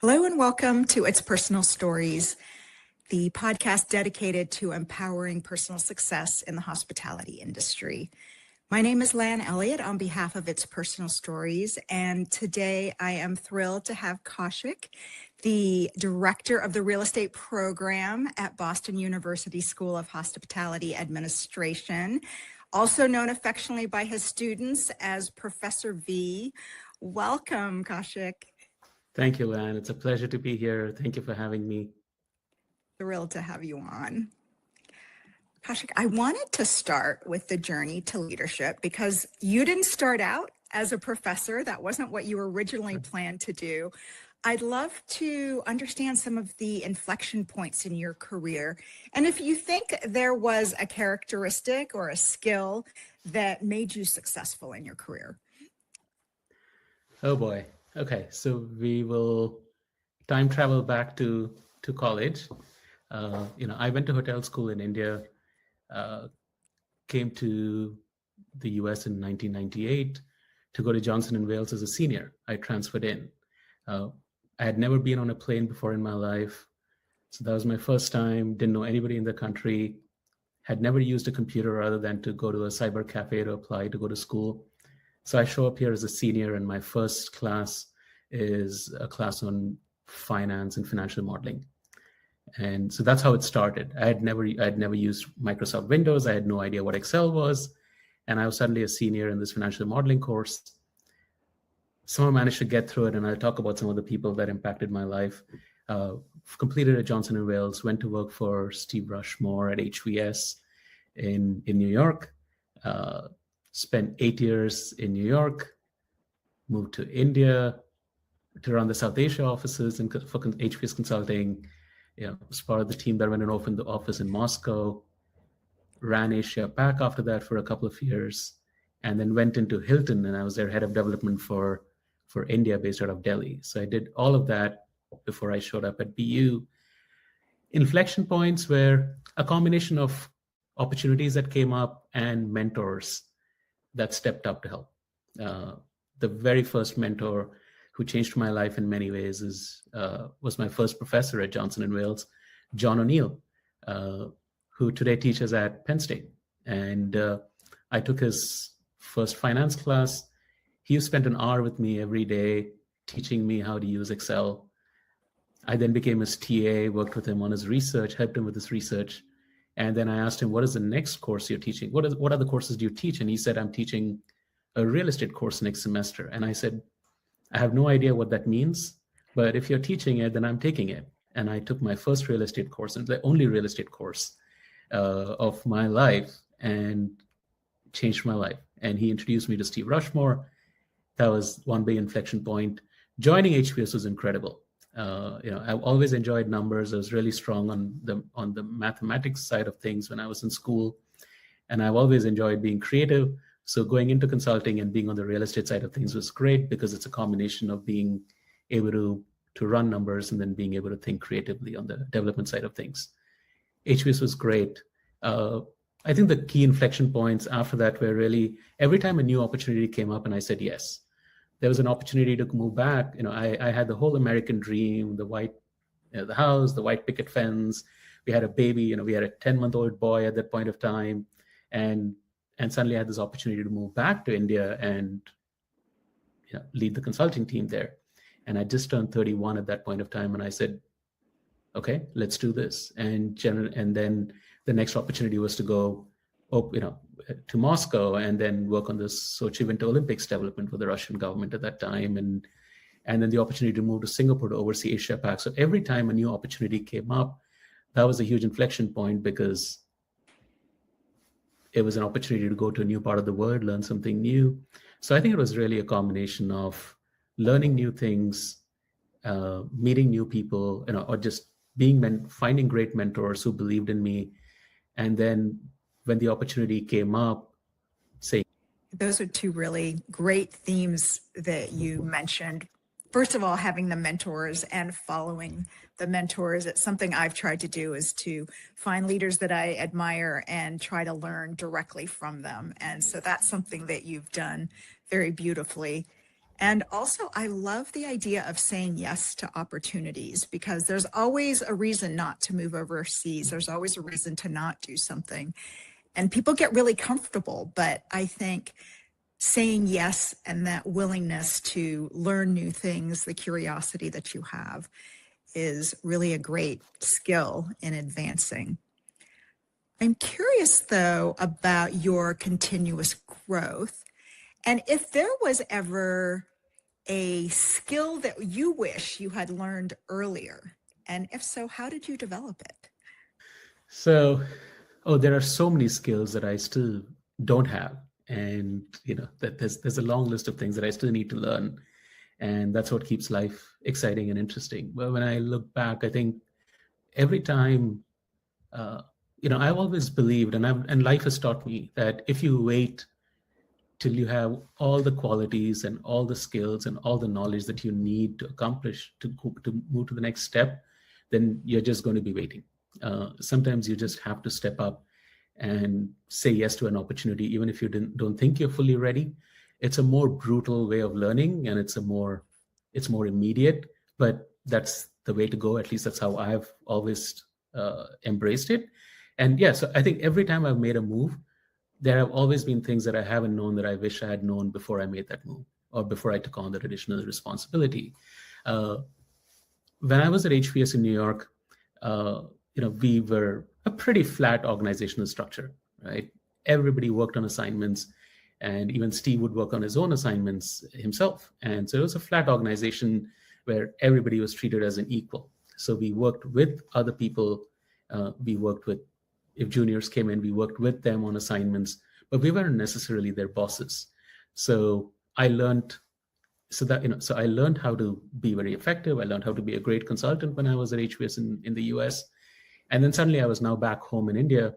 Hello and welcome to It's Personal Stories, the podcast dedicated to empowering personal success in the hospitality industry. My name is Lan Elliott on behalf of It's Personal Stories, and today I am thrilled to have Kaushik, the director of the real estate program at Boston University School of Hospitality Administration, also known affectionately by his students as Professor V. Welcome, Kaushik. Thank you, Lan. It's a pleasure to be here. Thank you for having me. Thrilled to have you on. Kaushik, I wanted to start with the journey to leadership because you didn't start out as a professor. That wasn't what you originally planned to do. I'd love to understand some of the inflection points in your career. And if you think there was a characteristic or a skill that made you successful in your career. Oh boy. Okay, so we will time travel back to college. I went to hotel school in India, came to the US in 1998 to go to Johnson & Wales as a senior. I transferred in. I had never been on a plane before in my life. So that was my first time, didn't know anybody in the country, had never used a computer other than to go to a cyber cafe to apply to go to school. So I show up here as a senior, and my first class is a class on finance and financial modeling. And so that's how it started. I had never used Microsoft Windows. I had no idea what Excel was. And I was suddenly a senior in this financial modeling course. Somehow managed to get through it, and I'll talk about some of the people that impacted my life. Completed at Johnson & Wales, went to work for Steve Rushmore at HVS in New York. Spent 8 years in New York, moved to India to run the South Asia offices and for HVS Consulting. Was part of the team that went and opened the office in Moscow, ran Asia Pac after that for a couple of years, and then went into Hilton, and I was their head of development for India based out of Delhi. So I did all of that before I showed up at BU. Inflection points were a combination of opportunities that came up and mentors that stepped up to help. The very first mentor who changed my life in many ways was my first professor at Johnson & Wales, John O'Neill, who today teaches at Penn State. And I took his first finance class. He spent an hour with me every day teaching me how to use Excel. I then became his TA, worked with him on his research, helped him with his research. And then I asked him, what is the next course you're teaching? What other courses do you teach? And he said, I'm teaching a real estate course next semester. And I said, I have no idea what that means, but if you're teaching it, then I'm taking it. And I took my first real estate course, and the only real estate course of my life, and changed my life. And he introduced me to Steve Rushmore. That was one big inflection point. Joining HBS was incredible. I've always enjoyed numbers. I was really strong on the mathematics side of things when I was in school, and I've always enjoyed being creative. So going into consulting and being on the real estate side of things was great because it's a combination of being able to run numbers and then being able to think creatively on the development side of things. HBS was great. I think the key inflection points after that were really every time a new opportunity came up and I said yes. There was an opportunity to move back. I had the whole American dream, the house, the white picket fence. We had a baby. We had a 10-month-old boy at that point of time, and suddenly I had this opportunity to move back to India and lead the consulting team there. And I just turned 31 at that point of time, and I said, okay, let's do this. And then the next opportunity was to go to Moscow and then work on this Sochi Winter Olympics development for the Russian government at that time. And then the opportunity to move to Singapore to oversee Asia Pac. So every time a new opportunity came up, that was a huge inflection point because it was an opportunity to go to a new part of the world, learn something new. So I think it was really a combination of learning new things, meeting new people, or just finding great mentors who believed in me. And then when the opportunity came up, saying. Those are two really great themes that you mentioned. First of all, having the mentors and following the mentors. It's something I've tried to do, is to find leaders that I admire and try to learn directly from them. And so that's something that you've done very beautifully. And also, I love the idea of saying yes to opportunities, because there's always a reason not to move overseas. There's always a reason to not do something. And people get really comfortable. But I think saying yes and that willingness to learn new things, the curiosity that you have, is really a great skill in advancing. I'm curious, though, about your continuous growth. And if there was ever a skill that you wish you had learned earlier, and if so, how did you develop it? So, there are so many skills that I still don't have. And, that there's a long list of things that I still need to learn. And that's what keeps life exciting and interesting. But when I look back, I think every time, I've always believed, and life has taught me that if you wait till you have all the qualities and all the skills and all the knowledge that you need to accomplish to move to the next step, then you're just going to be waiting. Sometimes you just have to step up and say yes to an opportunity, even if you don't think you're fully ready. It's a more brutal way of learning, and it's more immediate, but that's the way to go. At least that's how I've always embraced it. And yeah, so I think every time I've made a move, there have always been things that I haven't known that I wish I had known before I made that move, or before I took on that additional responsibility. When I was at HPS in New York, we were a pretty flat organizational structure, right? Everybody worked on assignments, and even Steve would work on his own assignments himself. And so it was a flat organization where everybody was treated as an equal. So we worked with other people. If juniors came in, we worked with them on assignments, but we weren't necessarily their bosses. So I learned how to be very effective. I learned how to be a great consultant when I was at HBS in the US. And then suddenly I was now back home in India,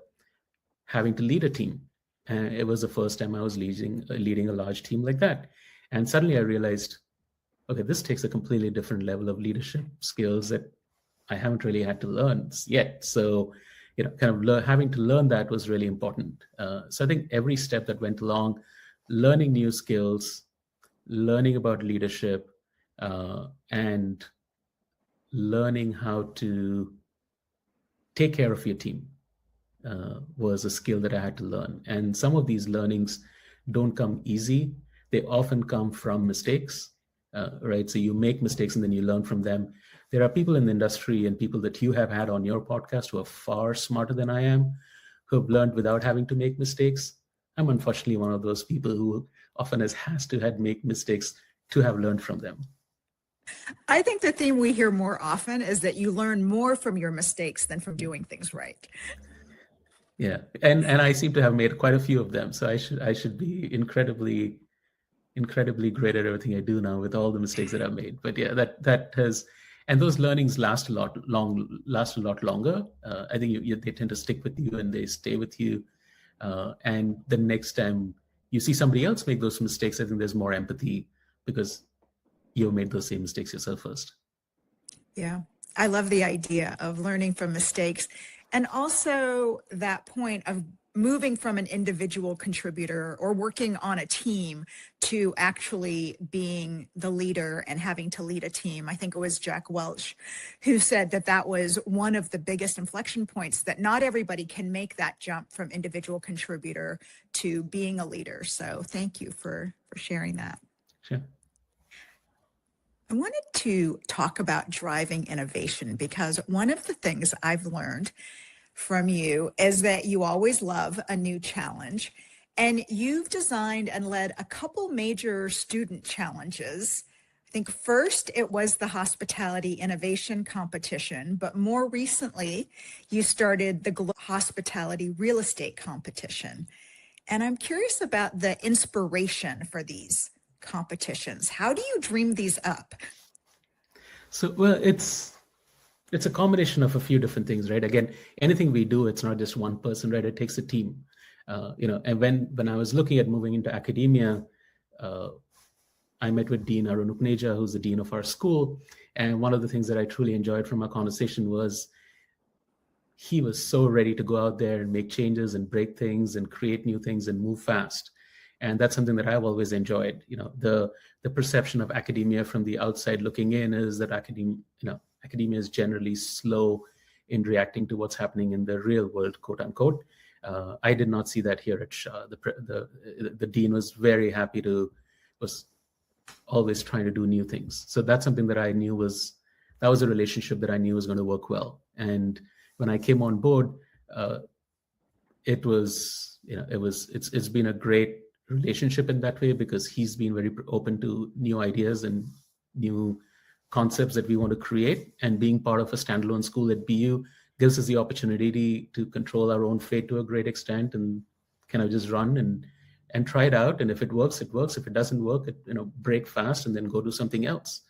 having to lead a team. And it was the first time I was leading a large team like that. And suddenly I realized, okay, this takes a completely different level of leadership skills that I haven't really had to learn yet. So, having to learn that was really important. So I think every step that went along, learning new skills, learning about leadership, and learning how to take care of your team was a skill that I had to learn. And some of these learnings don't come easy. They often come from mistakes, right? So you make mistakes and then you learn from them. There are people in the industry and people that you have had on your podcast who are far smarter than I am, who have learned without having to make mistakes. I'm unfortunately one of those people who often has to make mistakes to have learned from them. I think the theme we hear more often is that you learn more from your mistakes than from doing things right. Yeah, and I seem to have made quite a few of them. So I should be incredibly great at everything I do now with all the mistakes that I've made. But yeah, that has, and those learnings last a lot longer. I think they tend to stick with you and they stay with you. And the next time you see somebody else make those mistakes, I think there's more empathy because you made those same mistakes yourself first. Yeah, I love the idea of learning from mistakes, and also that point of moving from an individual contributor or working on a team to actually being the leader and having to lead a team. I think it was Jack Welch who said that was one of the biggest inflection points, that not everybody can make that jump from individual contributor to being a leader. So thank you for sharing that. Sure. I wanted to talk about driving innovation, because one of the things I've learned from you is that you always love a new challenge, and you've designed and led a couple major student challenges. I think first it was the hospitality innovation competition, but more recently you started the hospitality real estate competition. And I'm curious about the inspiration for these competitions. How do you dream these up? So, well, it's a combination of a few different things, right? Again, anything we do, it's not just one person, right? It takes a team. And when I was looking at moving into academia, I met with Dean Arun Upneja, who's the dean of our school. And one of the things that I truly enjoyed from our conversation was he was so ready to go out there and make changes and break things and create new things and move fast. And that's something that I've always enjoyed. The perception of academia from the outside looking in is that academia is generally slow in reacting to what's happening in the real world, quote unquote. I did not see that here at Shah. The dean was very happy was always trying to do new things. So that's something that I knew that was a relationship that I knew was going to work well. And when I came on board, it's been a great relationship in that way, because he's been very open to new ideas and new concepts that we want to create. And being part of a standalone school at BU gives us the opportunity to control our own fate to a great extent, and kind of just run and try it out. And if it works, it works. If it doesn't work, break fast and then go do something else.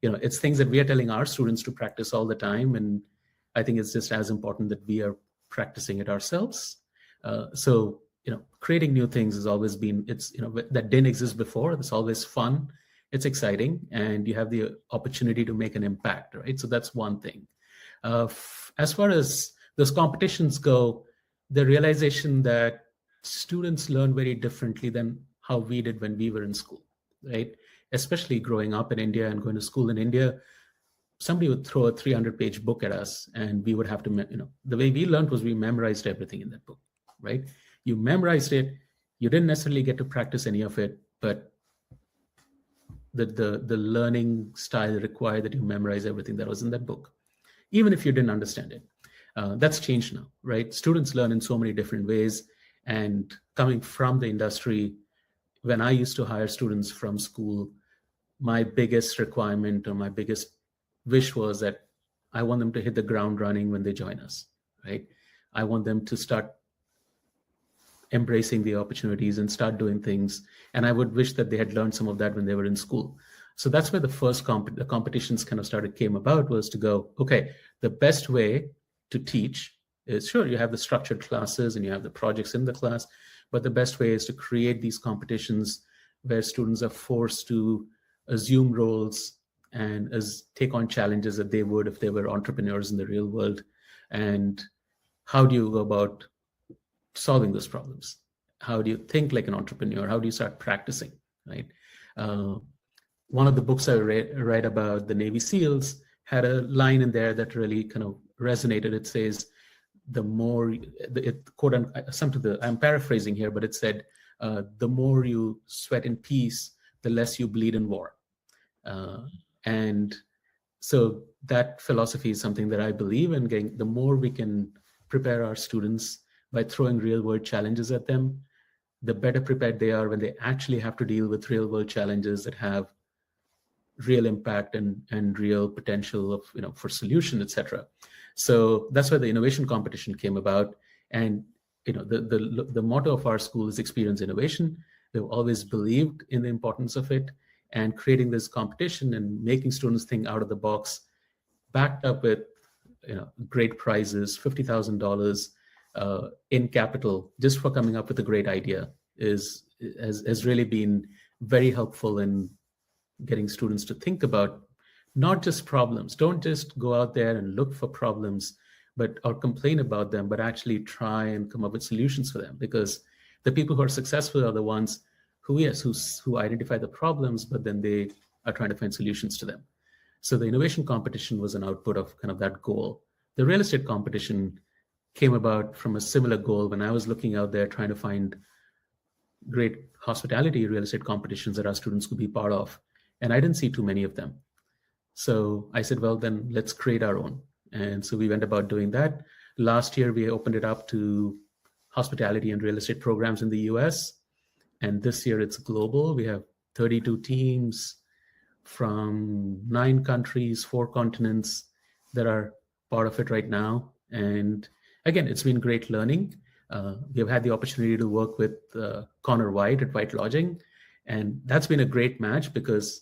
It's things that we are telling our students to practice all the time. And I think it's just as important that we are practicing it ourselves. So creating new things has always been, that didn't exist before. It's always fun. It's exciting. And you have the opportunity to make an impact, right? So that's one thing. As far as those competitions go, the realization that students learn very differently than how we did when we were in school, right? Especially growing up in India and going to school in India, somebody would throw a 300-page book at us, and we would have to, the way we learned was we memorized everything in that book, right? You memorized it. You didn't necessarily get to practice any of it, but the learning style required that you memorize everything that was in that book, even if you didn't understand it. That's changed now, right? Students learn in so many different ways. And coming from the industry, when I used to hire students from school, my biggest requirement or my biggest wish was that I want them to hit the ground running when they join us, right? I want them to start embracing the opportunities and start doing things. And I would wish that they had learned some of that when they were in school. So that's where the first the competitions kind of came about, was to go, okay, the best way to teach is, sure, you have the structured classes and you have the projects in the class, but the best way is to create these competitions where students are forced to assume roles and take on challenges that they would if they were entrepreneurs in the real world. And how do you go about solving those problems? How do you think like an entrepreneur? How do you start practicing, right? One of the books I read about the Navy SEALs had a line in there that really kind of resonated. It says, the more, quote, I'm paraphrasing here, but it said, the more you sweat in peace, the less you bleed in war. And so that philosophy is something that I believe in. The more we can prepare our students by throwing real world challenges at them, the better prepared they are when they actually have to deal with real world challenges that have real impact and real potential of, for solution, etc. So that's where the innovation competition came about. And the motto of our school is experience innovation. We've always believed in the importance of it, and creating this competition and making students think out of the box, backed up with great prizes, $50,000 in capital, just for coming up with a great idea, has really been very helpful in getting students to think about not just problems. Don't just go out there and look for problems, or complain about them, but actually try and come up with solutions for them. Because the people who are successful are the ones who identify the problems, but then they are trying to find solutions to them. So the innovation competition was an output of kind of that goal. The real estate competition came about from a similar goal when I was looking out there trying to find great hospitality real estate competitions that our students could be part of. And I didn't see too many of them. So I said, well, then let's create our own. And so we went about doing that. Last year, we opened it up to hospitality and real estate programs in the US. And this year it's global. We have 32 teams from 9 countries, 4 continents that are part of it right now. And again, it's been great learning. We've had the opportunity to work with Connor White at White Lodging. And that's been a great match, because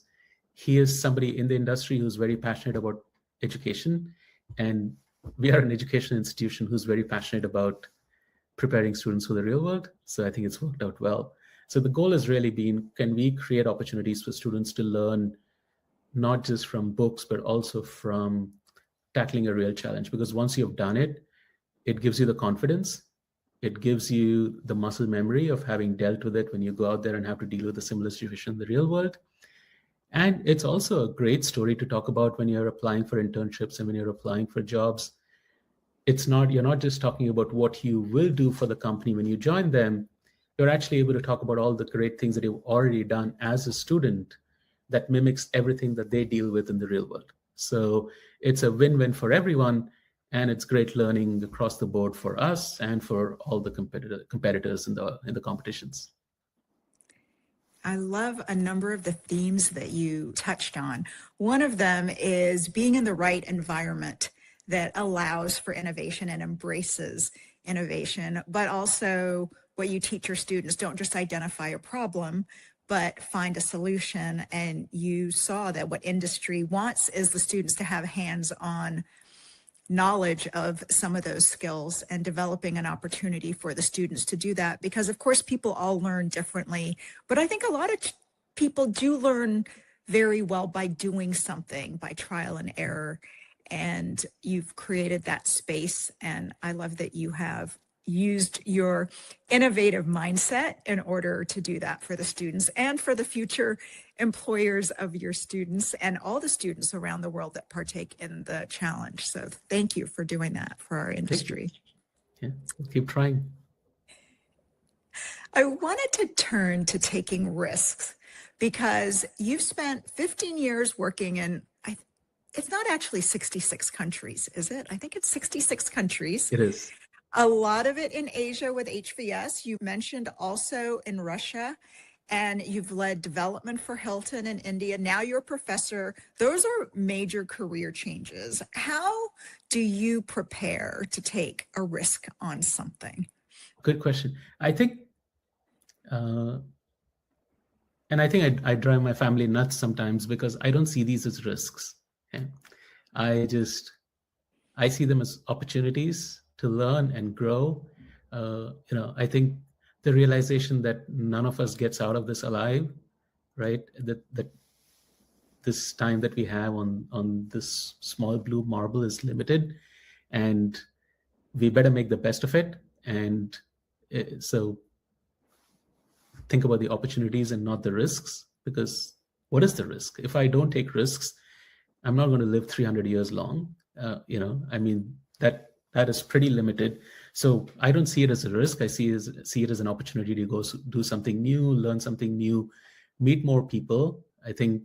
he is somebody in the industry who's very passionate about education. And we are an education institution who's very passionate about preparing students for the real world. So I think it's worked out well. So the goal has really been, can we create opportunities for students to learn not just from books, but also from tackling a real challenge? Because once you've done it, it gives you the confidence It gives you the muscle memory of having dealt with it when you go out there and have to deal with a similar situation in the real world. And it's also a great story to talk about when you're applying for internships and when you're applying for jobs. You're not just talking about what you will do for the company when you join them. You're actually able to talk about all the great things that you've already done as a student that mimics everything that they deal with in the real world. So it's a win-win for everyone, and it's great learning across the board for us and for all the competitors in the competitions. I love a number of the themes that you touched on. One of them is being in the right environment that allows for innovation and embraces innovation, but also what you teach your students, don't just identify a problem, but find a solution. And you saw that what industry wants is the students to have hands-on knowledge of some of those skills and developing an opportunity for the students to do that. Because of course, people all learn differently, but I think a lot of people do learn very well by doing something, by trial and error. And you've created that space. And I love that you have used your innovative mindset in order to do that for the students and for the future employers of your students and all the students around the world that partake in the challenge. So thank you for doing that for our industry. Yeah, we'll keep trying. I wanted to turn to taking risks because you've spent 15 years working in, it's not actually 66 countries, is it? I think it's 66 countries. It is. A lot of it in Asia with HVS. You mentioned also in Russia, and you've led development for Hilton in India. Now you're a professor. Those are major career changes. How do you prepare to take a risk on something? Good question. I think, and I think I drive my family nuts sometimes because I don't see these as risks. Okay? I see them as opportunities to learn and grow. I think the realization that none of us gets out of this alive, right? That this time that we have on this small blue marble is limited, and we better make the best of it. And so think about the opportunities and not the risks, because what is the risk? If I don't take risks, I'm not going to live 300 years long. That is pretty limited. So I don't see it as a risk. I see it as an opportunity to go do something new, learn something new, meet more people. I think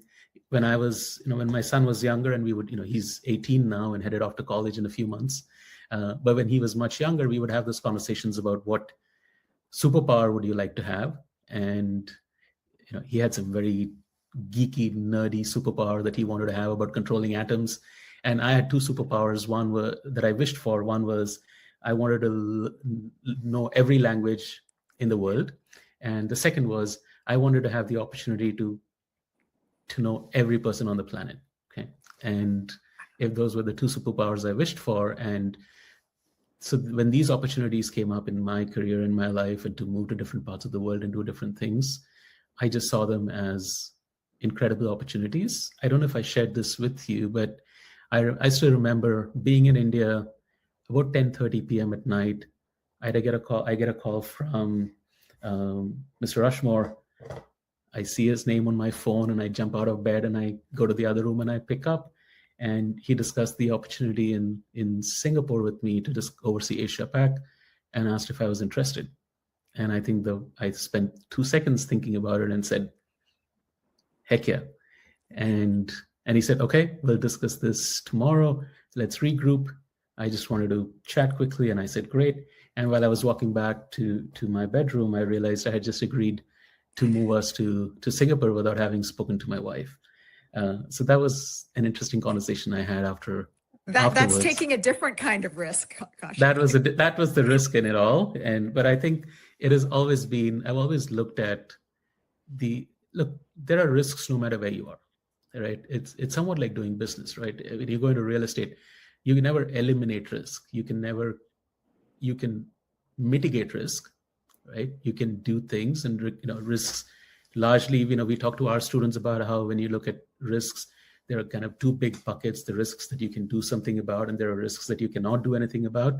when when my son was younger and we would, he's 18 now and headed off to college in a few months. But when he was much younger, we would have those conversations about what superpower would you like to have? And, he had some very geeky, nerdy superpower that he wanted to have about controlling atoms. And I had two superpowers. One that I wished for. One was I wanted to know every language in the world. And the second was I wanted to have the opportunity to know every person on the planet. Okay. And if those were the two superpowers I wished for, and so when these opportunities came up in my career, in my life, and to move to different parts of the world and do different things, I just saw them as incredible opportunities. I don't know if I shared this with you, but I still remember being in India about 10:30 p.m. at night. I get a call from Mr. Rushmore. I see his name on my phone and I jump out of bed and I go to the other room and I pick up. And he discussed the opportunity in Singapore with me to just oversee Asia Pac and asked if I was interested. And I think I spent 2 seconds thinking about it and said, heck yeah. And he said, okay, we'll discuss this tomorrow. Let's regroup. I just wanted to chat quickly. And I said, great. And while I was walking back to my bedroom, I realized I had just agreed to move us to Singapore without having spoken to my wife. So that was an interesting conversation I had afterwards. That's taking a different kind of risk. Gosh. That was the risk in it all. But I think it has always been, I've always looked at there are risks no matter where you are, right? It's somewhat like doing business, right? When you go into real estate, you can never eliminate risk. You can mitigate risk, right? You can do things and, risks largely, we talk to our students about how when you look at risks, there are kind of two big buckets, the risks that you can do something about, and there are risks that you cannot do anything about.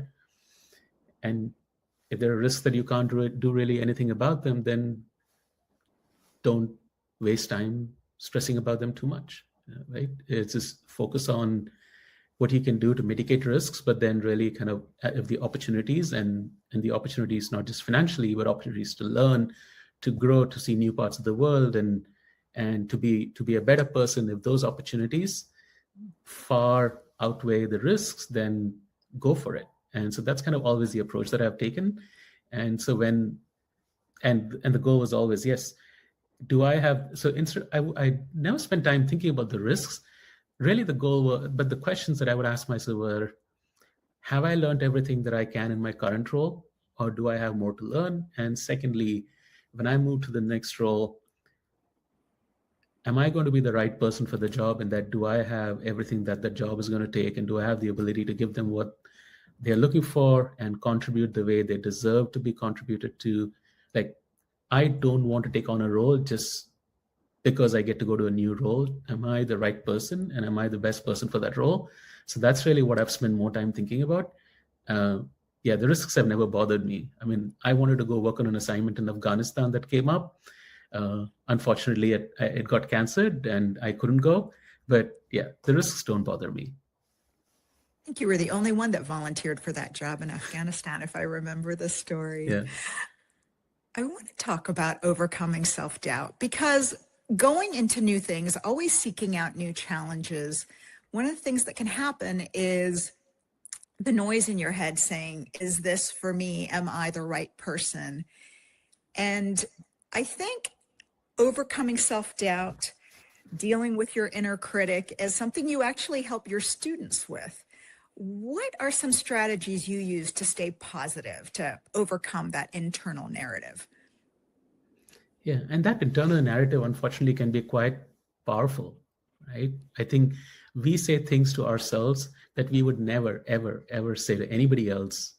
And If there are risks that you can't do really anything about them, then don't waste time stressing about them too much, right? It's just focus on what you can do to mitigate risks, but then really kind of have the opportunities, and the opportunities not just financially, but opportunities to learn, to grow, to see new parts of the world, and to be a better person. If those opportunities far outweigh the risks, then go for it. And so that's kind of always the approach that I've taken. And so and the goal was always, yes, do I have, so instead, I never spent time thinking about the risks. Really the goal was, but the questions that I would ask myself were, have I learned everything that I can in my current role, or do I have more to learn? And secondly, when I move to the next role, am I going to be the right person for the job? And that, do I have everything that the job is going to take? And do I have the ability to give them what they're looking for and contribute the way they deserve to be contributed to? Like, I don't want to take on a role just because I get to go to a new role. Am I the right person, and am I the best person for that role? So that's really what I've spent more time thinking about. Yeah, the risks have never bothered me. I mean, I wanted to go work on an assignment in Afghanistan that came up. Unfortunately, it got canceled and I couldn't go. But yeah, the risks don't bother me. I think you were the only one that volunteered for that job in Afghanistan, if I remember the story. Yeah. I want to talk about overcoming self-doubt, because going into new things, always seeking out new challenges, one of the things that can happen is the noise in your head saying, is this for me? Am I the right person? And I think overcoming self-doubt, dealing with your inner critic, is something you actually help your students with. What are some strategies you use to stay positive, to overcome that internal narrative? Yeah, and that internal narrative, unfortunately, can be quite powerful, right? I think we say things to ourselves that we would never, ever, ever say to anybody else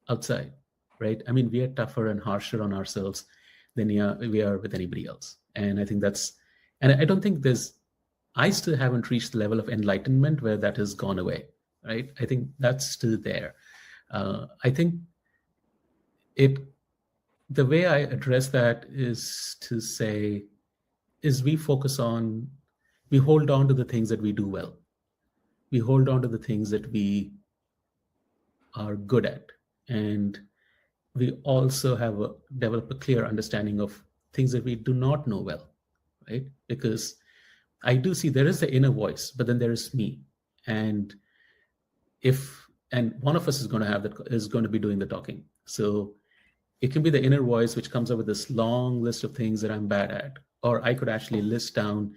outside, right? I mean, we are tougher and harsher on ourselves than we are with anybody else. And I think and I don't think I still haven't reached the level of enlightenment where that has gone away, right? I think that's still there. I think the way I address that is to say, we hold on to the things that we do well. We hold on to the things that we are good at. And we also develop a clear understanding of things that we do not know well, right? Because I do see there is the inner voice, but then there is me. And one of us is going to be doing the talking. So it can be the inner voice, which comes up with this long list of things that I'm bad at. Or I could actually list down,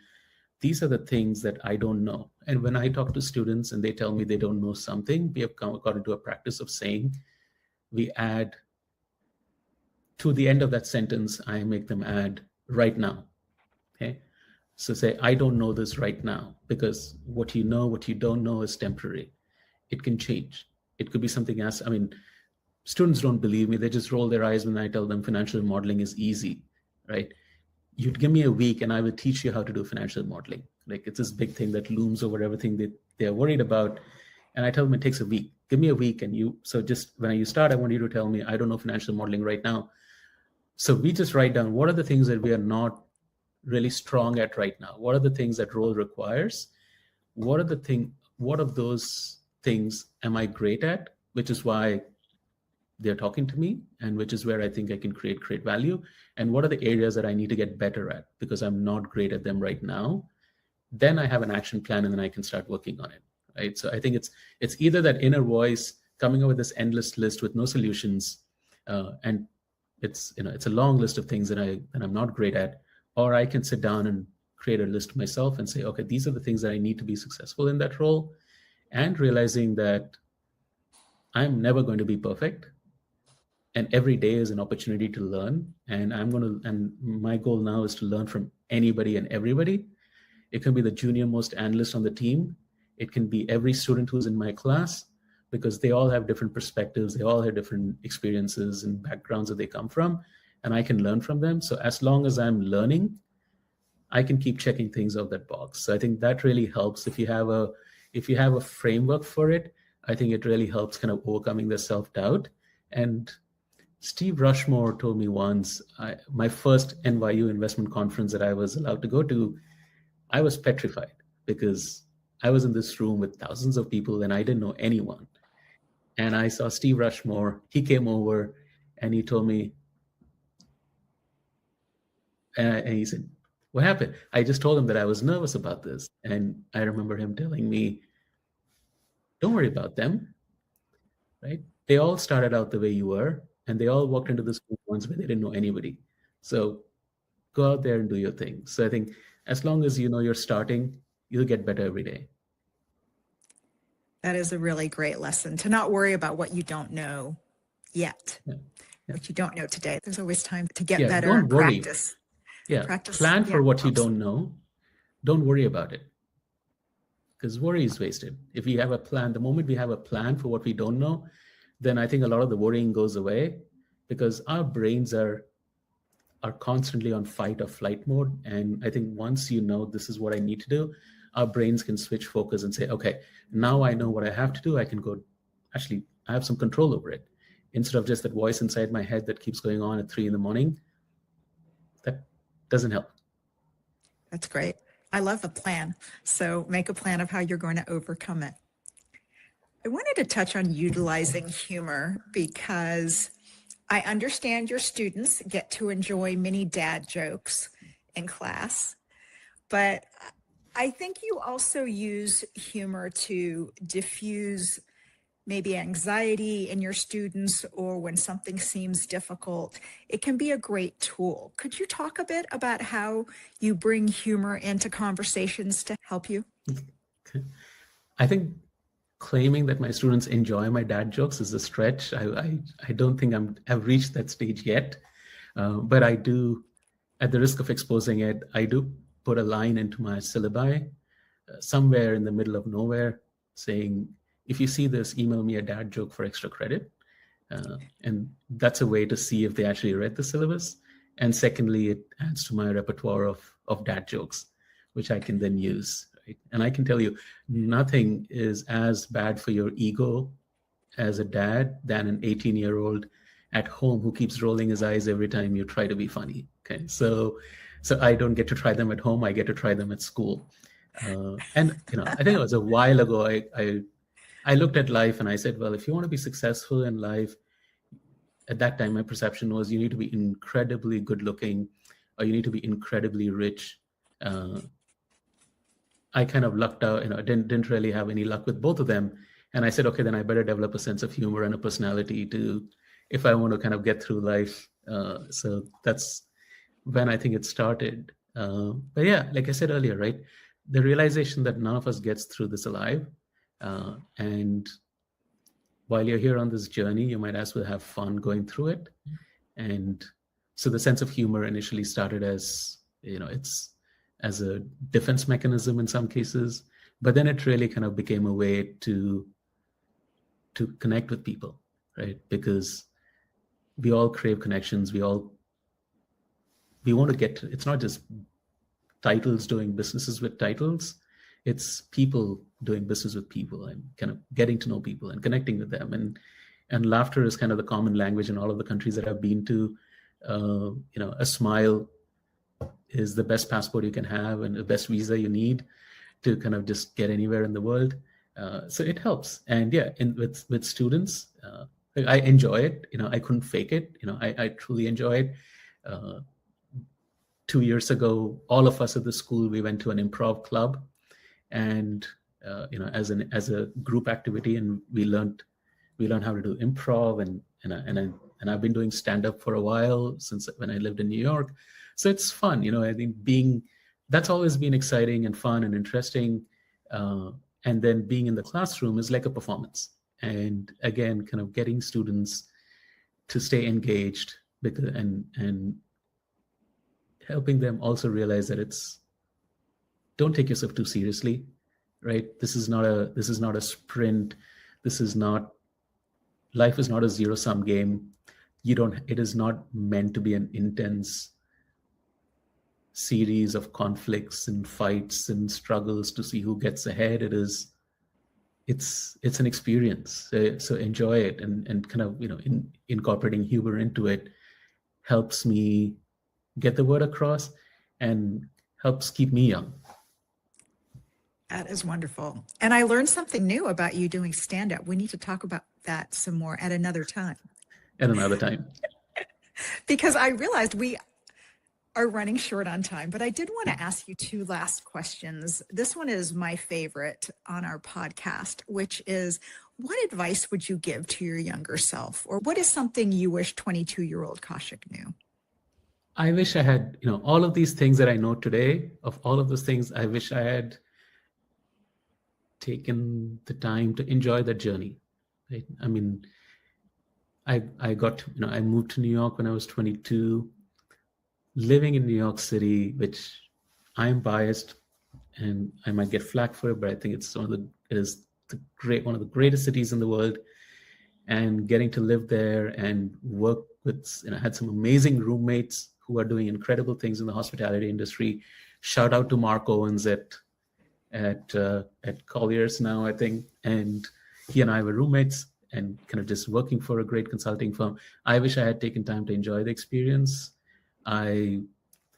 these are the things that I don't know. And when I talk to students and they tell me they don't know something, we have got into a practice of saying, we add to the end of that sentence, I make them add right now. Okay. So say, I don't know this right now, because what you don't know is temporary. It can change. It could be something else. I mean, students don't believe me. They just roll their eyes when I tell them financial modeling is easy, right? You'd give me a week and I will teach you how to do financial modeling. Like, it's this big thing that looms over everything that they're worried about. And I tell them it takes a week. Give me a week. So just when you start, I want you to tell me, I don't know financial modeling right now. So we just write down, what are the things that we are not really strong at right now? What are the things that role requires? What of those things am I great at? Which is why they're talking to me, and which is where I think I can create value. And what are the areas that I need to get better at because I'm not great at them right now? Then I have an action plan, and then I can start working on it, right? So I think it's either that inner voice coming up with this endless list with no solutions, and it's a long list of things that I'm not great at, or I can sit down and create a list myself and say, okay, these are the things that I need to be successful in that role, and realizing that I'm never going to be perfect. And every day is an opportunity to learn. And my goal now is to learn from anybody and everybody. It can be the junior most analyst on the team. It can be every student who's in my class, because they all have different perspectives. They all have different experiences and backgrounds that they come from, and I can learn from them. So as long as I'm learning, I can keep checking things off that box. So I think that really helps. If you have a framework for it, I think it really helps kind of overcoming the self-doubt and Steve Rushmore told me once, my first NYU investment conference that I was allowed to go to, I was petrified because I was in this room with thousands of people and I didn't know anyone. And I saw Steve Rushmore. He came over and he told me, and he said, "What happened?" I just told him that I was nervous about this. And I remember him telling me, "Don't worry about them, right? They all started out the way you were, and they all walked into this room once where they didn't know anybody. So go out there and do your thing." So I think as long as you know you're starting, you'll get better every day. That is a really great lesson, to not worry about what you don't know yet. Yeah. What you don't know today. There's always time to get Yeah, better don't and worry. practice. Yeah, Practice. plan for Yeah, what you helps. don't know. Don't worry about it, because worry is wasted. If we have a plan, the moment we have a plan for what we don't know, then I think a lot of the worrying goes away, because our brains are constantly on fight or flight mode. And I think once you know this is what I need to do, our brains can switch focus and say, okay, now I know what I have to do. I can go, actually, I have some control over it. Instead of just that voice inside my head that keeps going on at 3 a.m, that doesn't help. That's great. I love a plan. So make a plan of how you're going to overcome it. I wanted to touch on utilizing humor because I understand your students get to enjoy many dad jokes in class, but I think you also use humor to diffuse maybe anxiety in your students, or when something seems difficult. It can be a great tool. Could you talk a bit about how you bring humor into conversations to help you? I think claiming that my students enjoy my dad jokes is a stretch. I don't think I've reached that stage yet, but I do, at the risk of exposing it, I do put a line into my syllabi somewhere in the middle of nowhere saying, if you see this, email me a dad joke for extra credit. And that's a way to see if they actually read the syllabus. And secondly, it adds to my repertoire of dad jokes, which I can then use. Right? And I can tell you, nothing is as bad for your ego as a dad than an 18-year-old at home who keeps rolling his eyes every time you try to be funny. Okay, so I don't get to try them at home. I get to try them at school. And I think it was a while ago. I looked at life and I said, well, if you want to be successful in life, at that time, my perception was you need to be incredibly good looking, or you need to be incredibly rich. I kind of lucked out, didn't really have any luck with both of them. And I said, okay, then I better develop a sense of humor and a personality if I want to kind of get through life. So that's when I think it started. But yeah, like I said earlier, right? The realization that none of us gets through this alive. And while you're here on this journey, you might as well have fun going through it. And so the sense of humor initially started as, it's as a defense mechanism in some cases, but then it really kind of became a way to connect with people, right? Because we all crave connections. We want to it's not just titles doing businesses with titles. It's people doing business with people and kind of getting to know people and connecting with them. And laughter is kind of the common language in all of the countries that I've been to. A smile is the best passport you can have and the best visa you need to kind of just get anywhere in the world. So it helps. And yeah, with students, I enjoy it. I couldn't fake it. I truly enjoy it. 2 years ago, all of us at the school, we went to an improv club, and as a group activity, and we learned how to do improv, and I've been doing stand-up for a while since when I lived in New York. So it's fun. I think that's always been exciting and fun and interesting. And then being in the classroom is like a performance. And again, kind of getting students to stay engaged and helping them also realize that don't take yourself too seriously, right? This is not a sprint. Life is not a zero-sum game. It is not meant to be an intense series of conflicts and fights and struggles to see who gets ahead. It is it's an experience. So enjoy it, and kind of, incorporating humor into it helps me get the word across and helps keep me young. That is wonderful. And I learned something new about you doing stand-up. We need to talk about that some more at another time. At another time. Because I realized we are running short on time, but I did want to ask you two last questions. This one is my favorite on our podcast, which is, what advice would you give to your younger self? Or what is something you wish 22-year-old Kaushik knew? I wish I had, all of these things that I know today. Of all of those things, I wish I had taken the time to enjoy that journey. Right? I mean, I moved to New York when I was 22. Living in New York City, which I'm biased and I might get flack for it, but I think it is one of the greatest cities in the world. And getting to live there and work with, I had some amazing roommates who are doing incredible things in the hospitality industry. Shout out to Mark Owens at Colliers now, I think. And he and I were roommates and kind of just working for a great consulting firm. I wish I had taken time to enjoy the experience. I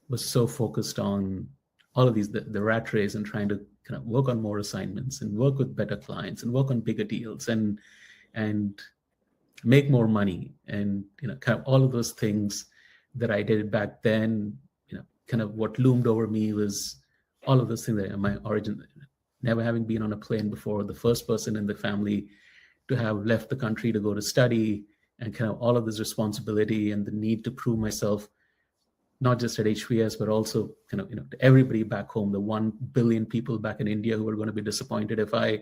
was so focused on all of these, the rat race, and trying to kind of work on more assignments and work with better clients and work on bigger deals and make more money, and kind of all of those things that I did back then. Kind of what loomed over me was all of those things that my origin, never having been on a plane before, the first person in the family to have left the country to go to study, and kind of all of this responsibility and the need to prove myself, not just at HVS, but also kind of, to everybody back home, the 1 billion people back in India who were going to be disappointed if I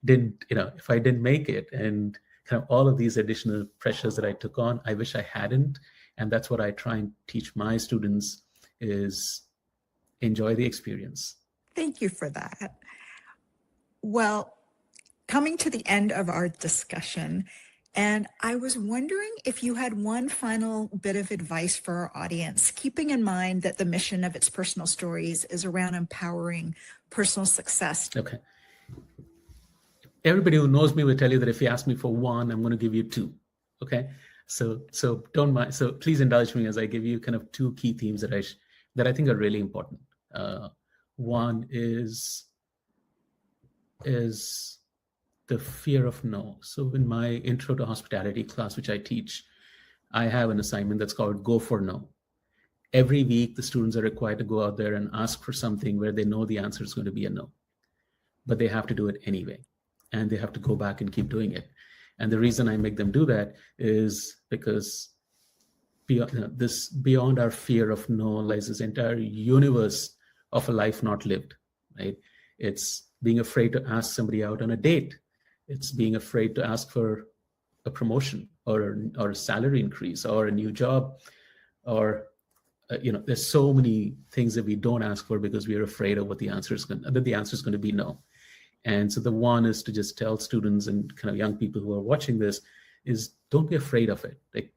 didn't make it, and kind of all of these additional pressures that I took on. I wish I hadn't. And that's what I try and teach my students, is enjoy the experience. Thank you for that. Well, coming to the end of our discussion, and I was wondering if you had one final bit of advice for our audience, keeping in mind that the mission of It's Personal Stories is around empowering personal success. Okay. Everybody who knows me will tell you that if you ask me for one, I'm going to give you two. Okay. So don't mind. So please indulge me as I give you kind of two key themes that I think are really important. One is the fear of no. So in my intro to hospitality class, which I teach, I have an assignment that's called Go for No. Every week, the students are required to go out there and ask for something where they know the answer is going to be a no, but they have to do it anyway. And they have to go back and keep doing it. And the reason I make them do that is because beyond our fear of no lies this entire universe of a life not lived, right? It's being afraid to ask somebody out on a date. It's being afraid to ask for a promotion or a salary increase or a new job, or there's so many things that we don't ask for because we are afraid of that the answer is going to be no. And so the one is to just tell students and kind of young people who are watching this is, don't be afraid of it. Like,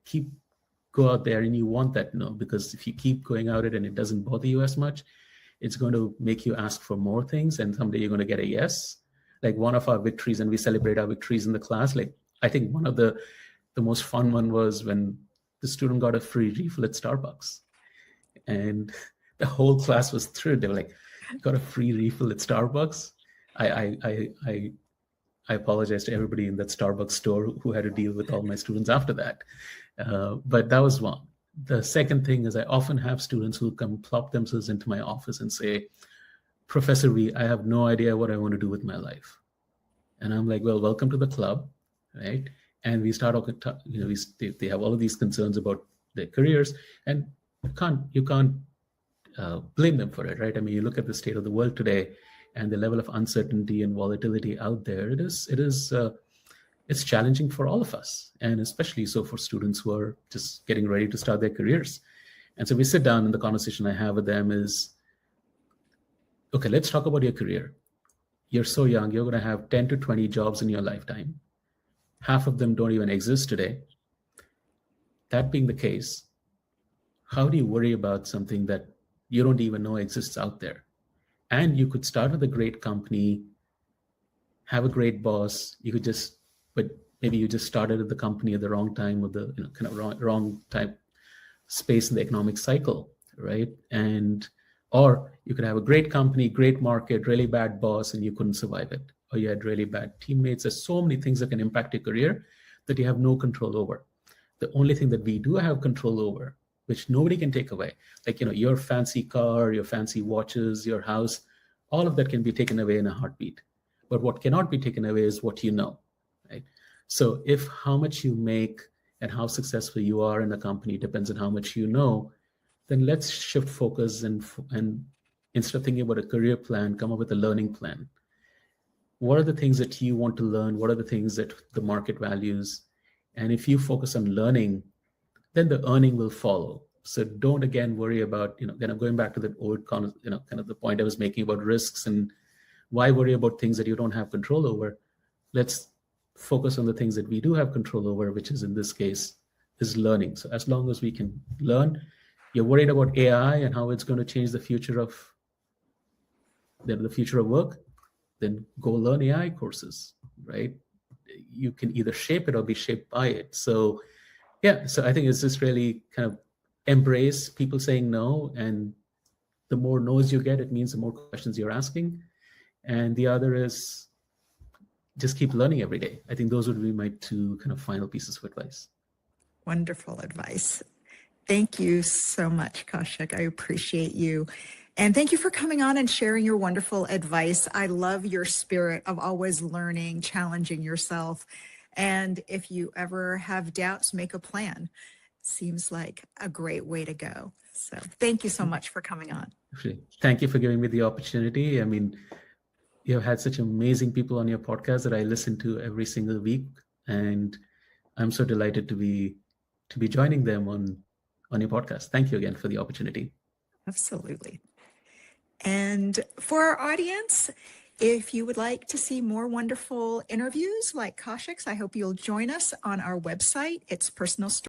go out there, and you want that no, because if you keep going out it and it doesn't bother you as much, it's going to make you ask for more things, and someday you're going to get a yes. Like one of our victories, and we celebrate our victories in the class. Like, I think one of the most fun one was when the student got a free refill at Starbucks, and the whole class was thrilled. They were like, got a free refill at Starbucks. I apologize to everybody in that Starbucks store who had to deal with all my students after that. But that was one. The second thing is, I often have students who come plop themselves into my office and say, Professor V, I have no idea what I want to do with my life. And I'm like, well, welcome to the club, right? And we start, they have all of these concerns about their careers, and you can't blame them for it, right? I mean, you look at the state of the world today, and the level of uncertainty and volatility out there, it's challenging for all of us, and especially so for students who are just getting ready to start their careers. And so we sit down, and the conversation I have with them is, okay, let's talk about your career. You're so young, you're going to have 10 to 20 jobs in your lifetime. Half of them don't even exist today. That being the case, how do you worry about something that you don't even know exists out there? And you could start with a great company have a great boss. You could just, but maybe you just started at the company at the wrong time, or the kind of wrong type space in the economic cycle, right? And or you could have a great company, great market, really bad boss, and you couldn't survive it. Or you had really bad teammates. There's so many things that can impact your career that you have no control over. The only thing that we do have control over, which nobody can take away, like your fancy car, your fancy watches, your house, all of that can be taken away in a heartbeat. But what cannot be taken away is what you know, right? So if how much you make and how successful you are in a company depends on how much you know, then let's shift focus and instead of thinking about a career plan, come up with a learning plan. What are the things that you want to learn? What are the things that the market values? And if you focus on learning, then the earning will follow. So don't again worry about, kind of going back to the old, kind of the point I was making about risks and why worry about things that you don't have control over. Let's focus on the things that we do have control over, which is in this case is learning. So as long as we can learn, you're worried about AI and how it's going to change the future of work, then go learn AI courses, right? You can either shape it or be shaped by it. So yeah, so I think it's just really kind of embrace people saying no, and the more no's you get, it means the more questions you're asking. And the other is just keep learning every day. I think those would be my two kind of final pieces of advice. Wonderful advice. Thank you so much, Kaushik. I appreciate you. And thank you for coming on and sharing your wonderful advice. I love your spirit of always learning, challenging yourself. And if you ever have doubts, make a plan. Seems like a great way to go. So thank you so much for coming on. Thank you for giving me the opportunity. I mean, you have had such amazing people on your podcast that I listen to every single week. And I'm so delighted to be joining them on your podcast. Thank you again for the opportunity. Absolutely. And for our audience, if you would like to see more wonderful interviews like Kaushik's, I hope you'll join us on our website. It's personal story.